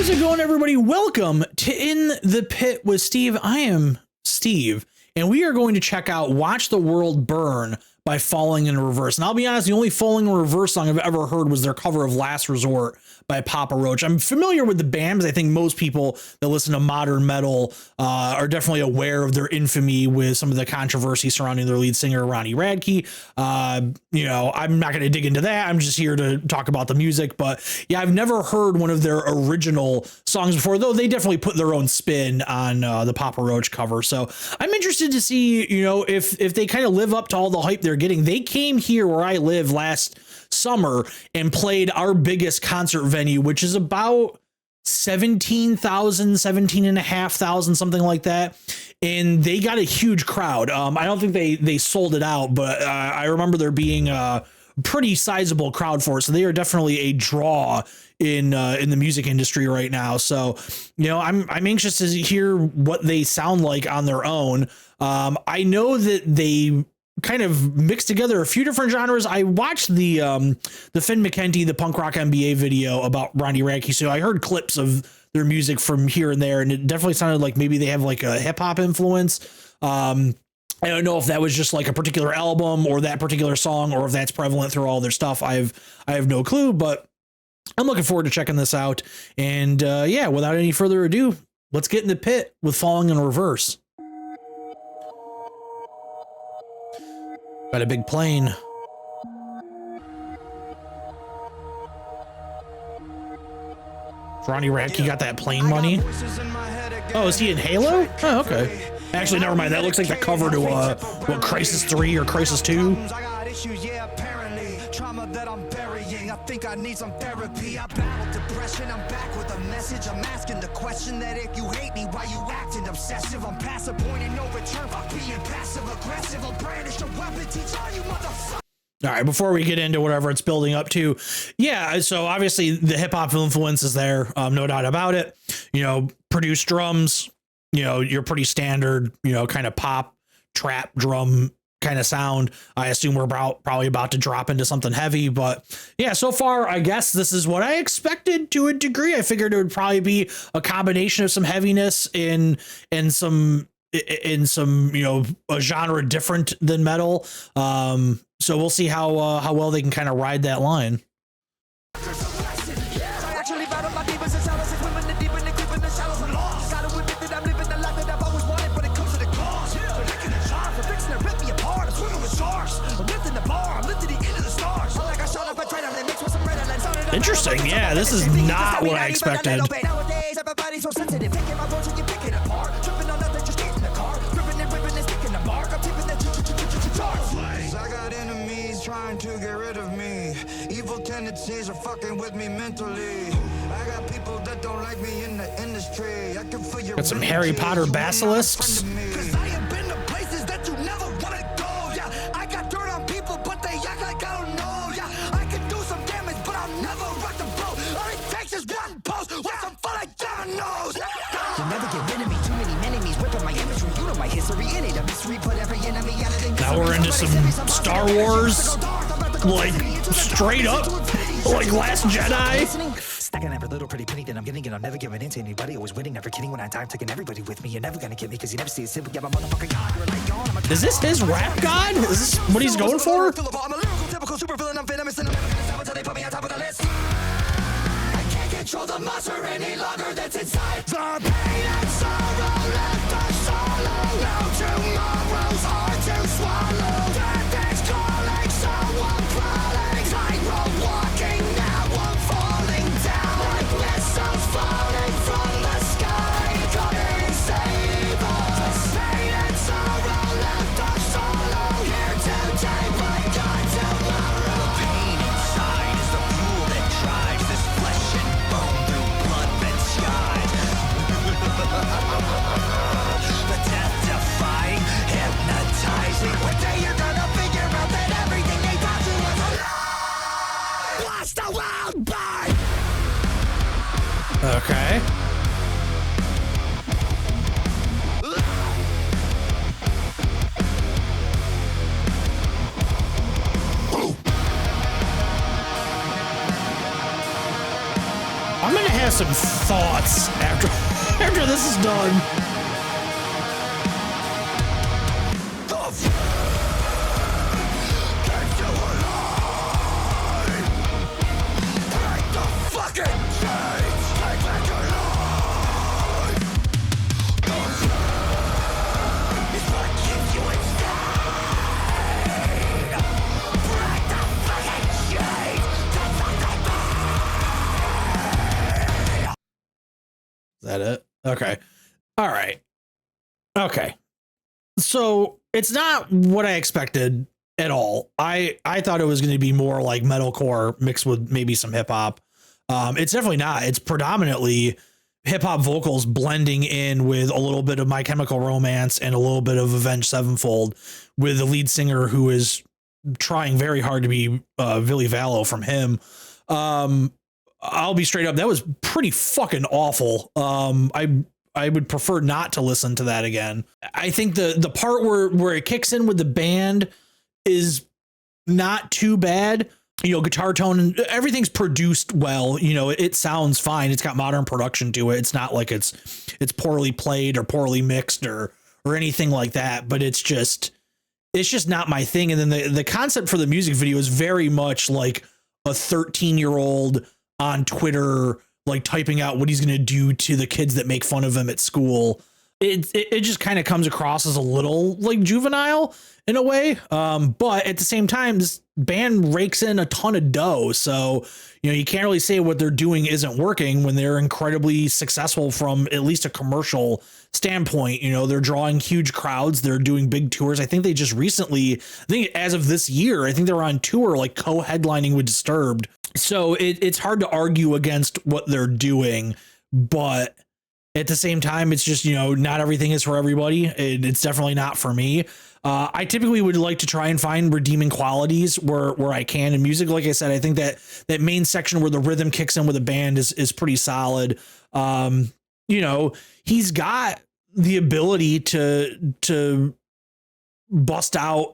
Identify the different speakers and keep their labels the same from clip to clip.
Speaker 1: How's it going, everybody? Welcome to In the Pit with Steve. I am Steve, and we are going to check out Watch the World Burn by Falling in Reverse. And I'll be honest, the only Falling in Reverse song I've ever heard was their cover of Last Resort by Papa Roach. I'm familiar with the band because I think most people that listen to modern metal are definitely aware of their infamy with some of the controversy surrounding their lead singer, Ronnie Radke. I'm not going to dig into that. I'm just here to talk about the music. But yeah, I've never heard one of their original songs before, though they definitely put their own spin on the Papa Roach cover. So I'm interested to see, if they kind of live up to all the hype they're getting. They came here where I live last summer and played our biggest concert venue, which is about 17,500, something like that. And they got a huge crowd. I don't think they sold it out, but I remember there being a pretty sizable crowd for it. So they are definitely a draw in the music industry right now. So, I'm anxious to hear what they sound like on their own. I know that they kind of mixed together a few different genres. I watched the Finn McKenty, the punk rock MBA video about Ronnie Radke. So I heard clips of their music from here and there, and it definitely sounded like maybe they have like a hip hop influence. I don't know if that was just like a particular album or that particular song, or if that's prevalent through all their stuff. I have no clue, but I'm looking forward to checking this out. And without any further ado, let's get in the pit with Falling in Reverse. Got a big plane. Ronnie Radke got that plane money. Oh, is he in Halo? Oh, okay. Actually, never mind. That looks like the cover to Crisis 3 or Crisis 2. Trauma that I'm burying. I think I need some therapy. I battled depression. I'm back with a message. I'm asking the question that if you hate me, why you acting obsessive? I'm past a point and no return. Fuck being passive aggressive. I'll brandish a weapon. Teach all you motherfuckers. All right, before we get into whatever it's building up to, so obviously the hip hop influence is there, no doubt about it. Produced drums, you're pretty standard, kind of pop, trap, drum kind of sound. I assume we're probably about to drop into something heavy, but yeah, so far, I guess this is what I expected to a degree. I figured it would probably be a combination of some heaviness in some, a genre different than metal. So we'll see how well they can kind of ride that line. Interesting. Yeah, this is not what I expected. I got enemies trying to get rid of me. Evil tendencies are fucking with me mentally. I got people that don't like me in the industry. I can feel your got some Harry Potter basilisks. Cause I have been to places that you never want to go. Yeah, I got dirt on people, but they act like I don't know. Yeah, I can do some damage, but I'll never rock the boat. All it takes is one post with some fun like dominoes. You'll never get rid of me. Too many enemies whipping my imagery. You know my history. It ain't a mystery. Put every enemy out of the now we're into some Star Wars, like straight up, like Last Jedi. Stacking every little pretty penny that I'm getting, and I'm never giving in to anybody. Always winning, never kidding when I die. I'm taking everybody with me. You're never gonna get me because you never see a simple. Yeah, my motherfucking god. You're like gone. Is this his rap god? Is this what he's going for? I'm a lyrical, typical super villain. I'm venomous and I'm never gonna stop until they put me on top of the list. I can't control the monster any longer that's inside. The pain and sorrow left us solo. Now tomorrow's hard to swallow. Death is calling, so I'm crawling. Tightrope walking, now I'm falling down. Like missiles falling from the sky. Come and save us. Pain and sorrow left us solo. Here today, but gone tomorrow. The pain inside is the fuel that drives this flesh and bone through blood-red skies. The death-defying, hypnotizing. One day you're gonna figure out that everything they taught you was a lie. Watch the world burn. Okay.
Speaker 2: I'm gonna have some thoughts after this is done. Is that it? Okay. All right. Okay. So it's not what I expected at all. I thought it was going to be more like metalcore mixed with maybe some hip hop. It's definitely not. It's predominantly hip hop vocals blending in with a little bit of My Chemical Romance and a little bit of Avenged Sevenfold, with the lead singer who is trying very hard to be Billy Vallow from Him. I'll be straight up. That was pretty fucking awful. I would prefer not to listen to that again. I think the part where it kicks in with the band is not too bad. You know, guitar tone and everything's produced well. You know, it sounds fine. It's got modern production to it. It's not like it's poorly played or poorly mixed or anything like that. But it's just not my thing. And then the concept for the music video is very much like a 13-year-old on Twitter, like typing out what he's going to do to the kids that make fun of him at school. It just kind of comes across as a little like juvenile in a way. But at the same time, this band rakes in a ton of dough. So, you know, you can't really say what they're doing isn't working when they're incredibly successful from at least a commercial standpoint. You know, they're drawing huge crowds. They're doing big tours. I think they just recently, I think as of this year, I think they're on tour, like co-headlining with Disturbed. So it's hard to argue against what they're doing, but at the same time, it's just, you know, not everything is for everybody. It's definitely not for me. I typically would like to try and find redeeming qualities where I can in music. Like I said, I think that main section where the rhythm kicks in with a band is pretty solid. You know, he's got the ability to bust out,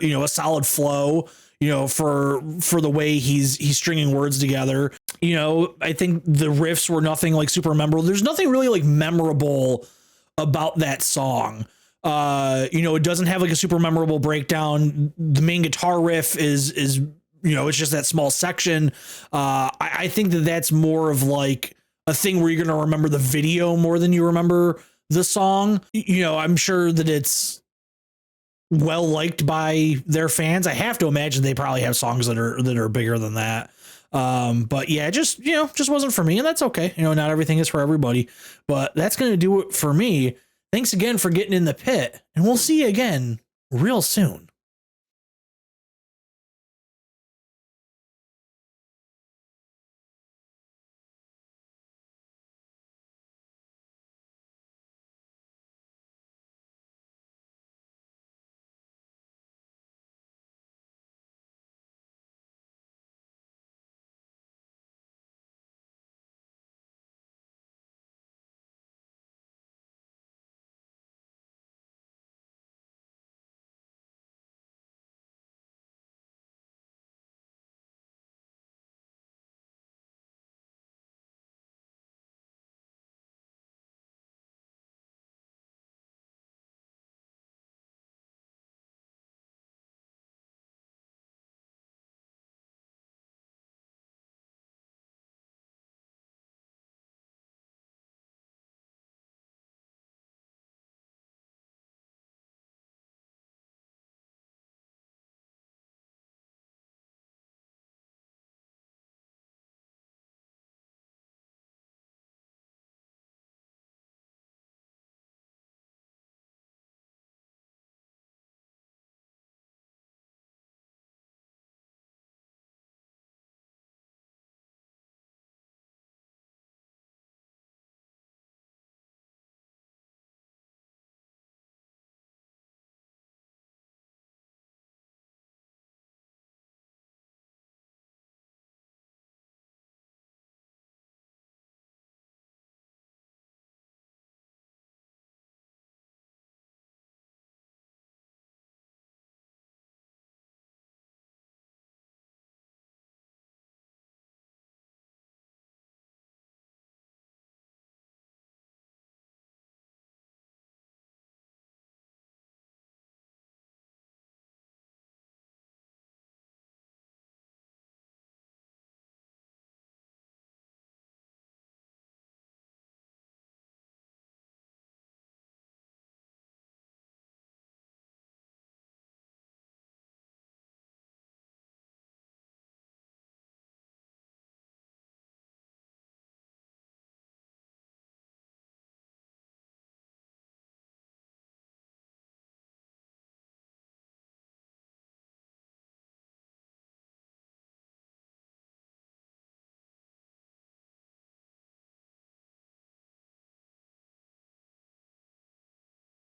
Speaker 2: you know, a solid flow, you know, for the way he's stringing words together. You know, I think the riffs were nothing like super memorable. There's nothing really like memorable about that song. You know, it doesn't have like a super memorable breakdown. The main guitar riff is, you know, it's just that small section. I think that's more of like a thing where you're going to remember the video more than you remember the song. You know, I'm sure that it's well liked by their fans. I have to imagine they probably have songs that are bigger than that. But yeah, just wasn't for me, and that's okay. You know, not everything is for everybody, but that's going to do it for me. Thanks again for getting in the pit, and we'll see you again real soon.